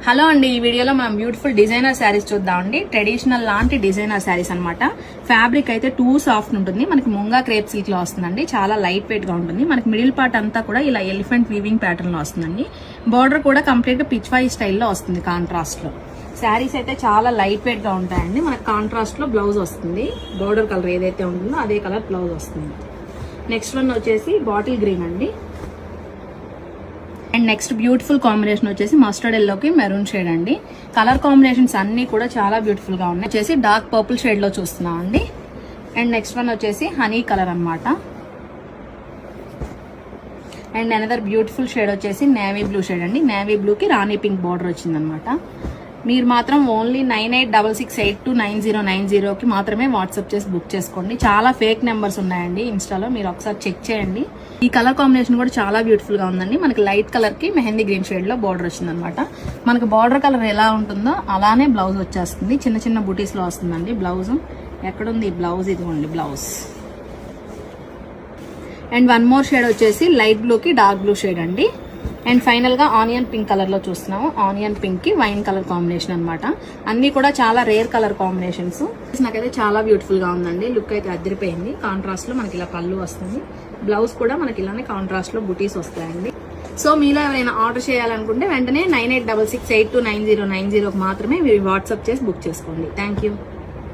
Hello అండి, ఈ వీడియోలో మనం బ్యూటిఫుల్ డిజైనర్ శారీస్ చూద్దామండి. ట్రెడిషనల్ లాంటి డిజైనర్ శారీస్ అనమాట. ఫ్యాబ్రిక్ అయితే టూ సాఫ్ట్ ఉంటుంది. మనకి ముంగా క్రేప్ సిల్క్ లో వస్తుందండి. చాలా లైట్ వెయిట్ గా ఉంటుంది. మనకి మిడిల్ పార్ట్ అంతా కూడా ఇలా ఎలిఫెంట్ వీవింగ్ ప్యాటర్న్ లో వస్తుందండి. బార్డర్ కూడా కంప్లీట్ గా పిచ్వాయి స్టైల్లో వస్తుంది కాంట్రాస్ట్ లో. శారీస్ అయితే చాలా లైట్ వెయిట్ గా ఉంటాయండి. మనకి కాంట్రాస్ట్ లో బ్లౌజ్ వస్తుంది. బార్డర్ కలర్ ఏదైతే ఉంటుందో అదే కలర్ బ్లౌజ్ వస్తుంది. నెక్స్ట్ వన్ వచ్చేసి బాటిల్ గ్రీన్ అండి. అండ్ నెక్స్ట్ బ్యూటిఫుల్ కాంబినేషన్ వచ్చేసి మస్టర్డ్ ఎల్లోకి మెరూన్ షేడ్ అండి. కలర్ కాంబినేషన్స్ అన్ని కూడా చాలా బ్యూటిఫుల్ గా ఉన్నాయి. వచ్చేసి డార్క్ పర్పుల్ షేడ్ లో చూస్తున్నాం అండి. అండ్ నెక్స్ట్ వన్ వచ్చేసి హనీ కలర్ అన్నమాట. అండ్ అనదర్ బ్యూటిఫుల్ షేడ్ వచ్చేసి నేవీ బ్లూ షేడ్ అండి. నేవీ బ్లూ కి రాణి పింక్ బార్డర్ వచ్చింది అనమాట. మీరు మాత్రం ఓన్లీ 9866829090కి మాత్రమే వాట్సాప్ చేసి బుక్ చేసుకోండి. చాలా ఫేక్ నెంబర్స్ ఉన్నాయండి ఇన్స్టాలో, మీరు ఒకసారి చెక్ చేయండి. ఈ కలర్ కాంబినేషన్ కూడా చాలా బ్యూటిఫుల్ గా ఉందండి. మనకి లైట్ కలర్ కి మెహందీ గ్రీన్ షేడ్ లో బార్డర్ వచ్చింది అనమాట. మనకి బార్డర్ కలర్ ఎలా ఉంటుందో అలానే బ్లౌజ్ వచ్చేస్తుంది. చిన్న చిన్న బుటీస్ లో వస్తుందండి బ్లౌజ్. ఎక్కడుంది బ్లౌజ్? ఇదిగోండి blouse. And one more shade వచ్చేసి లైట్ బ్లూ కి డార్క్ బ్లూ షేడ్ అండి. అండ్ ఫైనల్ గా ఆనియన్ పింక్ కలర్ లో చూస్తున్నాము. ఆనియన్ పింక్ కి వైన్ కలర్ కాంబినేషన్ అనమాట. అన్ని కూడా చాలా రేర్ కలర్ కాంబినేషన్స్. నాకైతే చాలా బ్యూటిఫుల్ గా ఉందండి. లుక్ అయితే అదిరిపోయింది. కాంట్రాస్ట్ లో మనకి ఇలా పళ్ళు వస్తుంది. బ్లౌజ్ కూడా మనకి ఇలానే కాంట్రాస్ట్ లో బుటీస్ వస్తాయండి. సో మీలో ఎవరైనా ఆర్డర్ చేయాలనుకుంటే వెంటనే 9866829090కి మాత్రమే మీరు వాట్సాప్ చేసి బుక్ చేసుకోండి. Thank you.